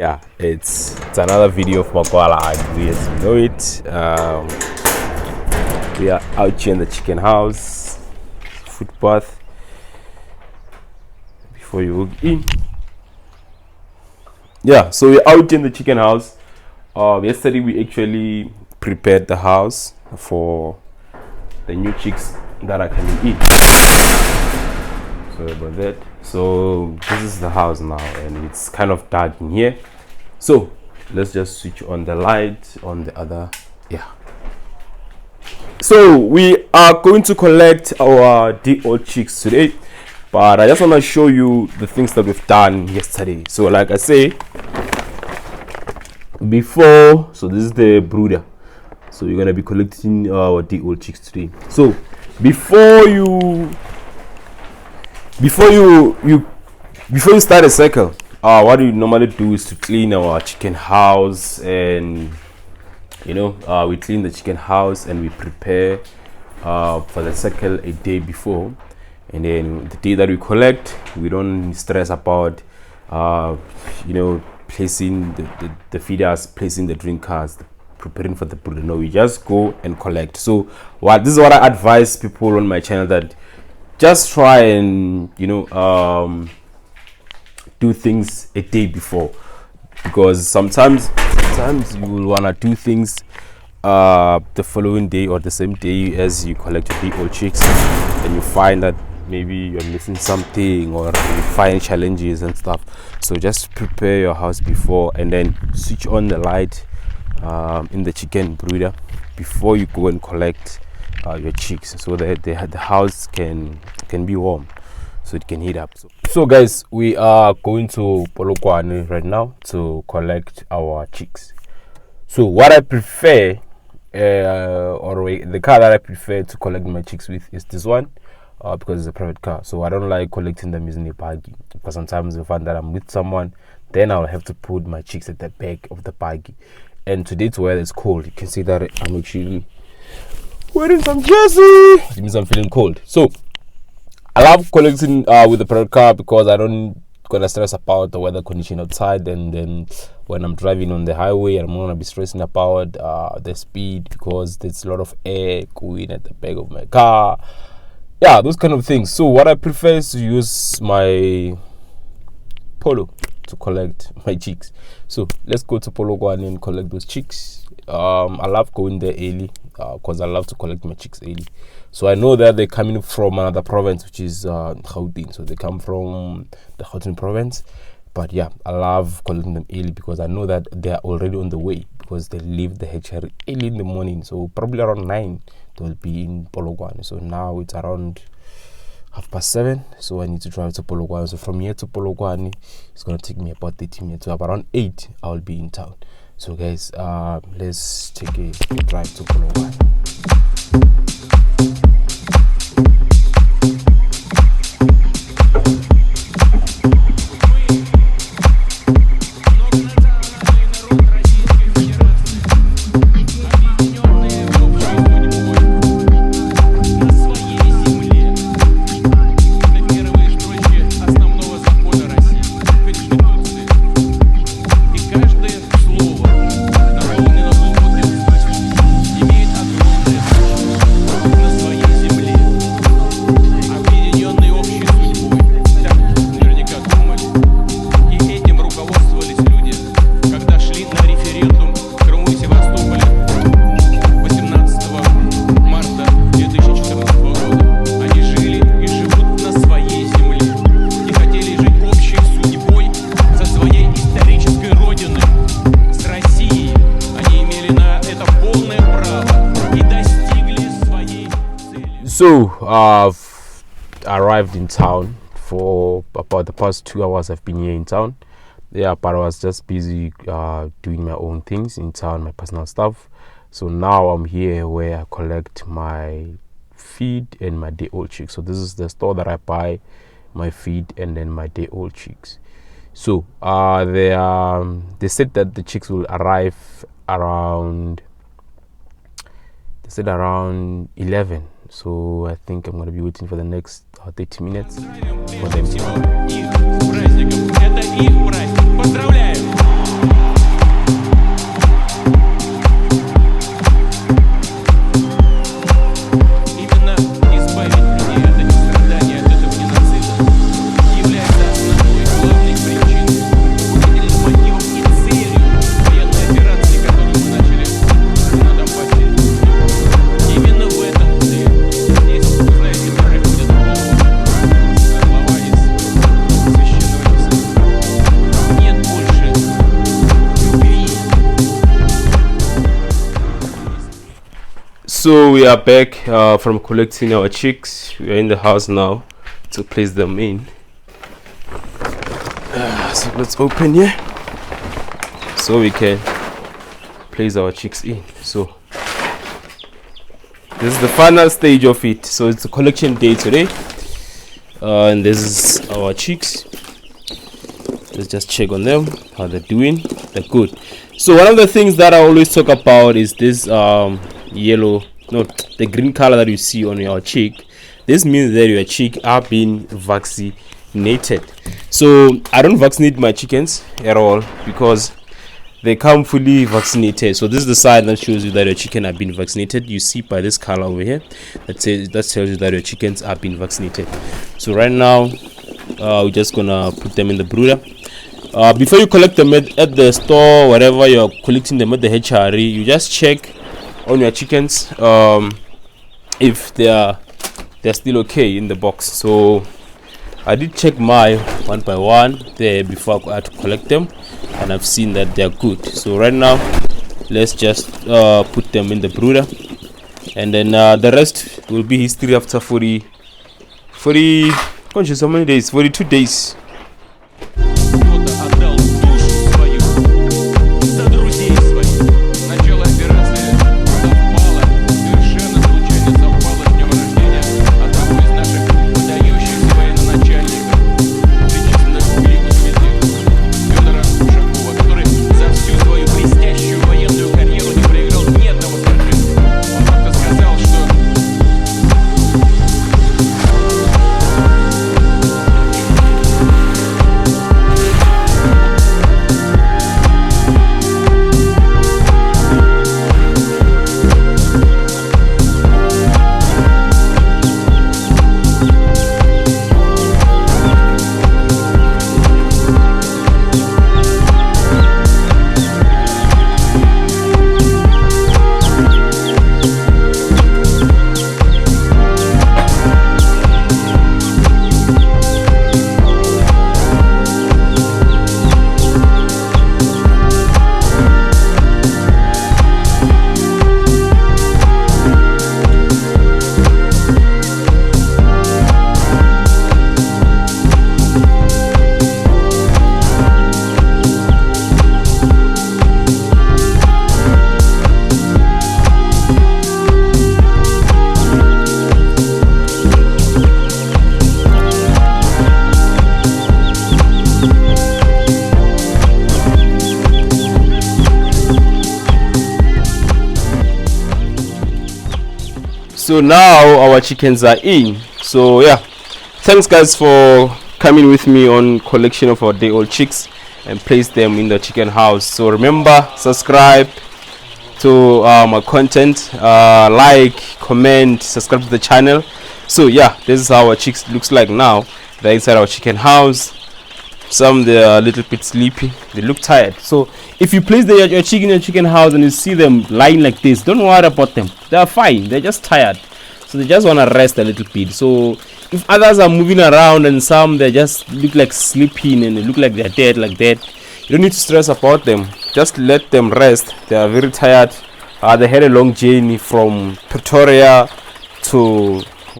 Yeah, it's another video of Makwala. I guess you know it. We are out here in the chicken house, footpath. Before you walk in, yeah. So we're out in the chicken house. Yesterday we actually prepared the house for the new chicks that are coming in. Sorry about that. So this is the house now, and it's kind of dark in here. So let's just switch on the light on the other. Yeah. So we are going to collect our day-old chicks today, but I just want to show you the things that we've done yesterday. So like I say before, so this is the brooder. So you're gonna be collecting our day-old chicks today. So before you start a cycle, what you normally do is to clean our chicken house, and we clean the chicken house and we prepare for the cycle a day before, and then the day that we collect, we don't stress about placing the feeders, placing the drinkers, preparing for the brooder. No, we just go and collect. So this is what I advise people on my channel, that just try and do things a day before, because sometimes you will want to do things the following day or the same day as you collect your day-old chicks, and you find that maybe you're missing something or you find challenges and stuff. So just prepare your house before, and then switch on the light in the chicken brooder before you go and collect your chicks, so that the house can be warm, so it can heat up. So guys, we are going to Polokwane right now to collect our chicks. So what I prefer, the car that I prefer to collect my chicks with is this one, because it's a private car. So I don't like collecting them using a buggy, because sometimes I find that I'm with someone, then I'll have to put my chicks at the back of the buggy. And today, to where it's cold, you can see that I'm actually wearing some jersey. It means I'm feeling cold. So I love collecting with the private car, because I don't gonna stress about the weather condition outside, and then when I'm driving on the highway, I'm gonna be stressing about the speed, because there's a lot of air going at the back of my car. Yeah, those kind of things. So what I prefer is to use my Polo to collect my chicks. So let's go to Polokwane and collect those chicks. I love going there early, because I love to collect my chicks early. So I know that they're coming from another province, which is Gauteng. So they come from the Gauteng province. But yeah, I love collecting them early, because I know that they are already on the way, because they leave the hatchery early in the morning. So probably around 9 they'll be in Polokwane. So now it's around 7:30. So I need to drive to Polokwane. So from here to Polokwane, it's gonna take me about 30 minutes. So around 8 I'll be in town. So guys, let's take a drive to Broiler. So I've arrived in town. For about the past 2 hours I've been here in town. Yeah, but I was just busy doing my own things in town, my personal stuff. So now I'm here where I collect my feed and my day-old chicks. So this is the store that I buy my feed and then my day-old chicks. So they said that the chicks will arrive around 11. So I think I'm gonna be waiting for the next 30 minutes for them. So we are back from collecting our chicks. We are in the house now to place them in. So let's open here so we can place our chicks in. So this is the final stage of it. So it's the collection day today, and this is our chicks. Let's just check on them, how they're doing. They're good. So one of the things that I always talk about is this the green color that you see on your chick. This means that your chick are being vaccinated. So I don't vaccinate my chickens at all because they come fully vaccinated. So this is the sign that shows you that your chicken have been vaccinated. You see by this color over here that tells you that your chickens are being vaccinated. So right now we're just gonna put them in the brooder. Before you collect them at the store, wherever you're collecting them at the hatchery, you just check on your chickens if they're still okay in the box. So I did check my one by one there before I had to collect them, and I've seen that they're good. So right now let's just put them in the brooder, and then the rest will be history after 40 how many days? 42 days. So now our chickens are in. So yeah, thanks guys for coming with me on collection of our day old chicks and place them in the chicken house. So remember, subscribe to my content, like, comment, subscribe to the channel. So yeah, this is how our chicks looks like now. They're inside our chicken house. Some they're a little bit sleepy, they look tired. So if you place your chicken in your chicken house and you see them lying like this, don't worry about them. They're fine, they're just tired, so they just want to rest a little bit. So if others are moving around and some they just look like sleeping and they look like they're dead like that, you don't need to stress about them. Just let them rest. They are very tired. They had a long journey from Pretoria to